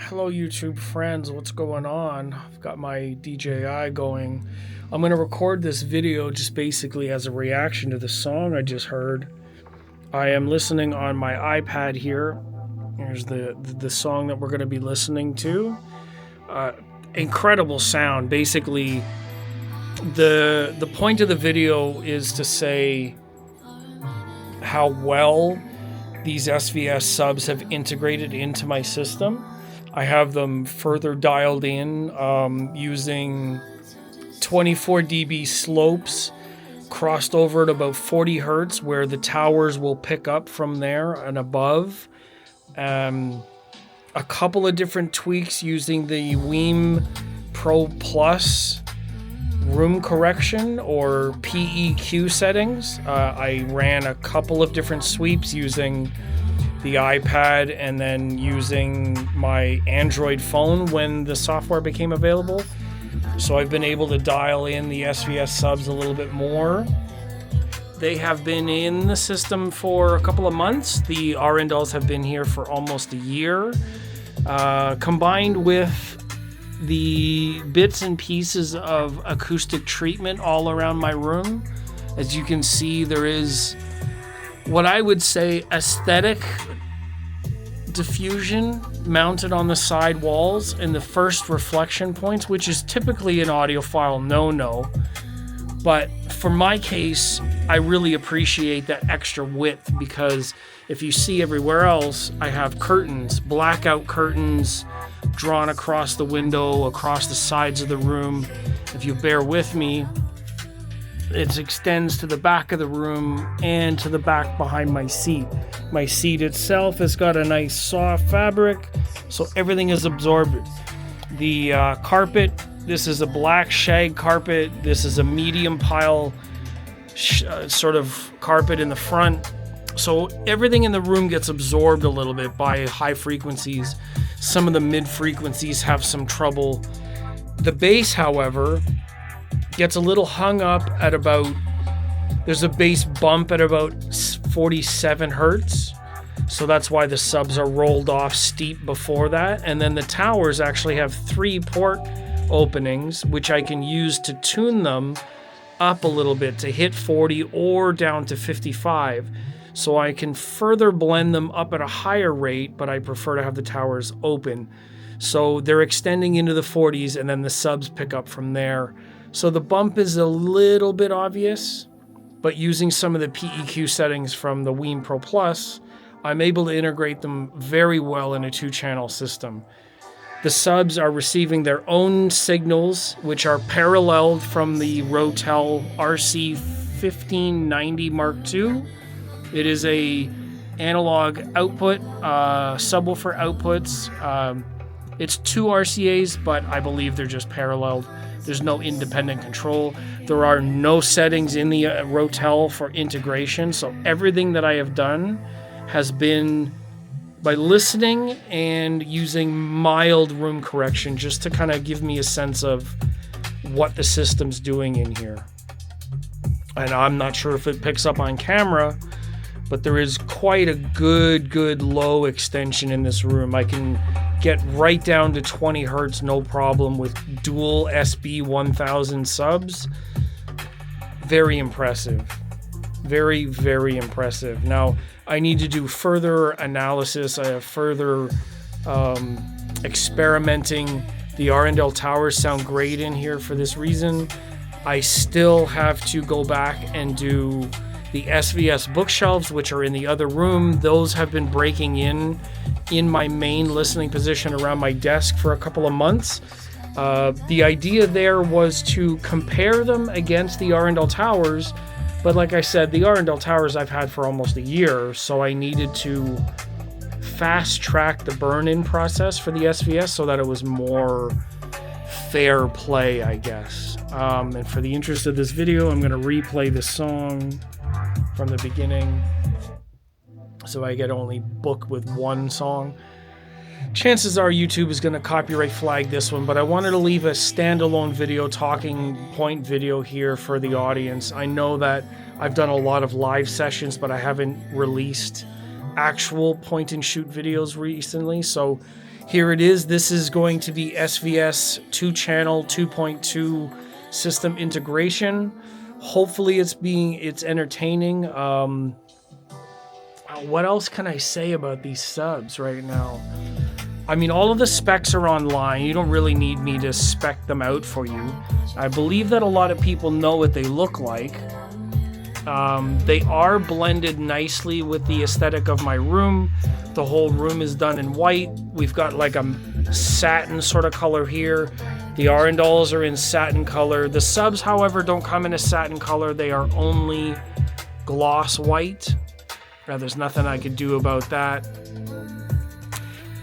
Hello YouTube friends, what's going on? I've got my DJI going. I'm going to record this video just basically as a reaction to the song I just heard. I am listening on my iPad here. Here's the song that we're going to be listening to. Incredible sound. Basically, the point of the video is to say how well these SVS subs have integrated into my system. I have them further dialed in using 24 dB slopes crossed over at about 40 hertz where the towers will pick up from there and above. A couple of different tweaks using the Wiim ProPlus Room correction or P-EQ settings. I ran a couple of different sweeps using the iPad and then using my Android phone when the software became available. So I've been able to dial in the SVS subs a little bit more. They have been in the system for a couple of months. The Arendals have been here for almost a year. Combined with the bits and pieces of acoustic treatment all around my room. As you can see, there is what I would say aesthetic diffusion mounted on the side walls and the first reflection points, which is typically an audiophile no-no. But for my case, I really appreciate that extra width because if you see everywhere else, I have curtains, blackout curtains drawn across the window, across the sides of the room. If you bear with me, it extends to the back of the room and to the back behind my seat. My seat itself has got a nice soft fabric, so everything is absorbed. The carpet, this is a black shag carpet. This is a medium pile sort of carpet in the front. So everything in the room gets absorbed a little bit by high frequencies. Some of the mid frequencies have some trouble. The bass, however, gets a little hung up at about, there's a bass bump at about 47 hertz. So that's why the subs are rolled off steep before that. And then the towers actually have 3 port openings, which I can use to tune them up a little bit to hit 40 or down to 55. So I can further blend them up at a higher rate, but I prefer to have the towers open. So they're extending into the 40s and then the subs pick up from there. So the bump is a little bit obvious, but using some of the P-EQ settings from the Wiim ProPlus, I'm able to integrate them very well in a 2-channel system. The subs are receiving their own signals, which are paralleled from the Rotel RC1590mkii. It is a analog output, subwoofer outputs. It's 2 RCAs, but I believe they're just paralleled. There's no independent control. There are no settings in the Rotel for integration. So everything that I have done has been by listening and using mild room correction just to kind of give me a sense of what the system's doing in here. And I'm not sure if it picks up on camera, but there is quite a good low extension in this room. I can get right down to 20 hertz, no problem, with dual sb1000 subs. Very impressive. Very, very impressive. Now, I need to do further analysis. I have further experimenting. The Arendal towers sound great in here for this reason. I still have to go back and do the SVS bookshelves, which are in the other room. Those have been breaking in my main listening position around my desk for a couple of months. The idea there was to compare them against the Arendal towers, but like I said, the Arendal towers I've had for almost a year, so I needed to fast track the burn-in process for the SVS so that it was more fair play, I guess. And for the interest of this video, I'm going to replay the song from the beginning so I get only booked with one song. Chances are YouTube is going to copyright flag this one, but I wanted to leave a standalone video, talking point video here for the audience. I know that I've done a lot of live sessions, but I haven't released actual point and shoot videos recently, so Here it is. This is going to be SVS 2-channel 2.2 system integration. Hopefully it's entertaining. What else can I say about these subs right now? I mean, all of the specs are online. You don't really need me to spec them out for you. I believe that a lot of people know what they look like. They are blended nicely with the aesthetic of my room. The whole room is done in white. We've got like a satin sort of color here. The Arendals are in satin color. The subs, however, don't come in a satin color. They are only gloss white. Now, there's nothing I could do about that.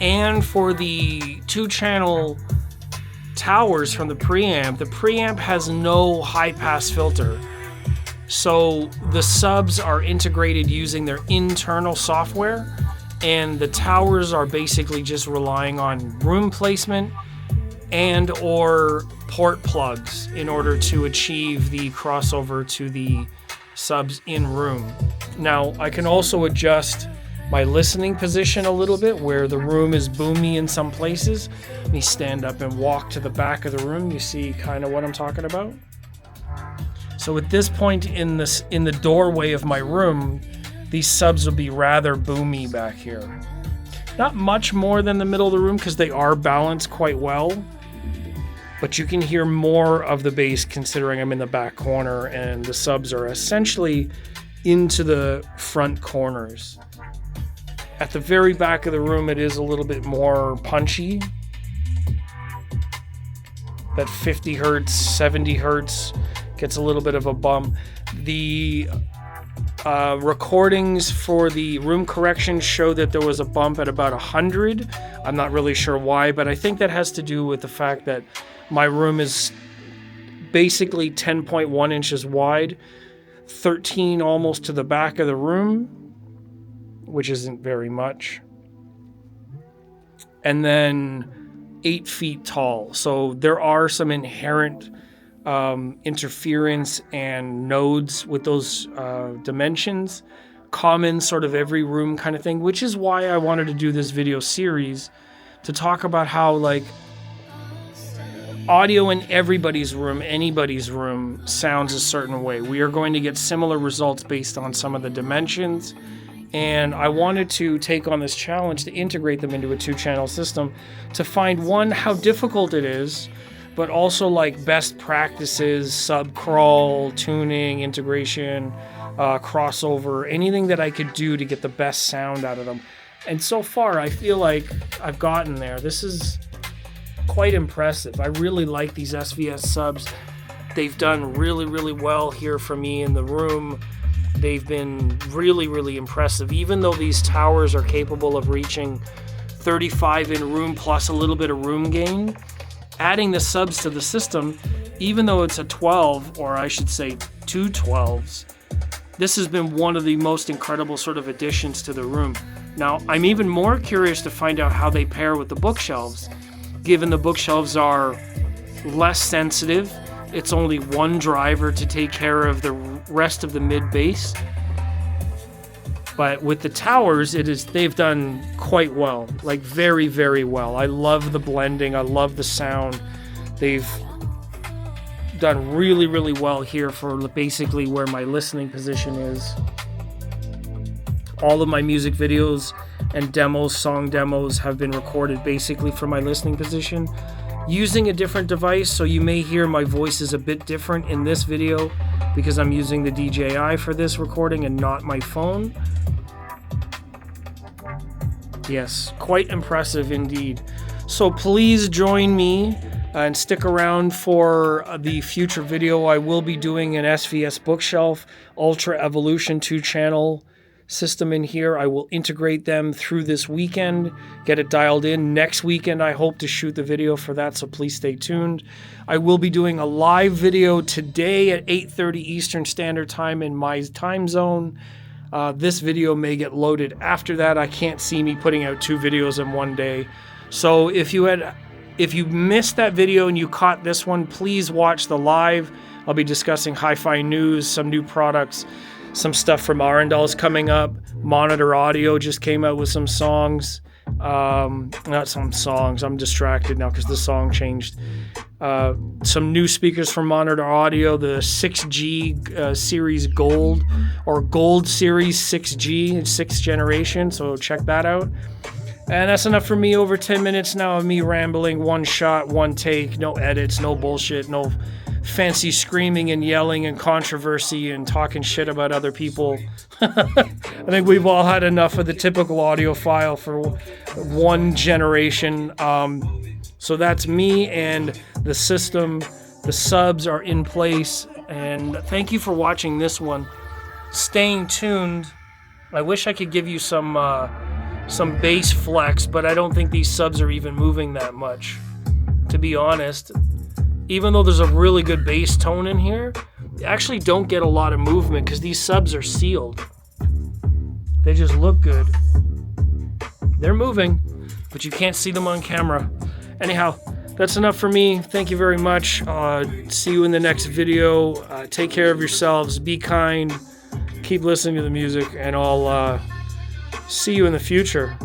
And for the 2-channel towers from the preamp has no high-pass filter. So the subs are integrated using their internal software, and the towers are basically just relying on room placement and or port plugs in order to achieve the crossover to the subs in room. Now, I can also adjust my listening position a little bit where the room is boomy in some places. Let me stand up and walk to the back of the room. You see kind of what I'm talking about? So at this point in the doorway of my room, these subs will be rather boomy back here. Not much more than the middle of the room because they are balanced quite well, but you can hear more of the bass considering I'm in the back corner and the subs are essentially into the front corners. At the very back of the room, it is a little bit more punchy. That 50 hertz, 70 hertz gets a little bit of a bump. The recordings for the room correction show that there was a bump at about 100. I'm not really sure why, but I think that has to do with the fact that my room is basically 10.1 inches wide, 13 almost to the back of the room, which isn't very much, and then 8 feet tall. So there are some inherent interference and nodes with those dimensions, common sort of every room kind of thing, which is why I wanted to do this video series to talk about how like audio in everybody's room, anybody's room, sounds a certain way. We are going to get similar results based on some of the dimensions, and I wanted to take on this challenge to integrate them into a 2-channel system to find, one, how difficult it is, but also like best practices, sub-crawl, tuning, integration, crossover, anything that I could do to get the best sound out of them. And so far, I feel like I've gotten there. This is quite impressive. I really like these SVS subs. They've done really, really well here for me in the room. They've been really, really impressive. Even though these towers are capable of reaching 35 in room plus a little bit of room gain, adding the subs to the system, even though it's a 12, or I should say 2 12s, this has been one of the most incredible sort of additions to the room. Now, I'm even more curious to find out how they pair with the bookshelves, given the bookshelves are less sensitive. It's only one driver to take care of the rest of the mid bass. But with the towers, they've done quite well, like very, very well. I love the blending. I love the sound. They've done really, really well here for basically where my listening position is. All of my music videos and demos, song demos, have been recorded basically from my listening position using a different device, so you may hear my voice is a bit different in this video because I'm using the DJI for this recording and not my phone. Yes, quite impressive indeed. So please join me and stick around for the future video. I will be doing an SVS bookshelf Ultra Evolution 2-channel system in here. I will integrate them through this weekend, get it dialed in. Next weekend, I hope to shoot the video for that, so please stay tuned. I will be doing a live video today at 8:30 Eastern Standard Time in my time zone. This video may get loaded after that. I can't see me putting out 2 videos in one day. So if you missed that video and you caught this one, please watch the live. I'll be discussing hi-fi news, some new products, some stuff from Arendal's coming up. Monitor Audio just came out with some songs. Not some songs. I'm distracted now because the song changed. Some new speakers from Monitor Audio, the 6G Series Gold, or Gold Series 6G, 6th generation, so check that out. And that's enough for me. Over 10 minutes now of me rambling, one shot, one take, no edits, no bullshit, no fancy screaming and yelling and controversy and talking shit about other people. I think we've all had enough of the typical audiophile for one generation. So that's me and the system. The subs are in place. And thank you for watching this one. Staying tuned. I wish I could give you some bass flex, but I don't think these subs are even moving that much, to be honest. Even though there's a really good bass tone in here, you actually don't get a lot of movement because these subs are sealed. They just look good. They're moving, but you can't see them on camera. Anyhow, that's enough for me. Thank you very much. See you in the next video. Take care of yourselves. Be kind. Keep listening to the music, and I'll see you in the future.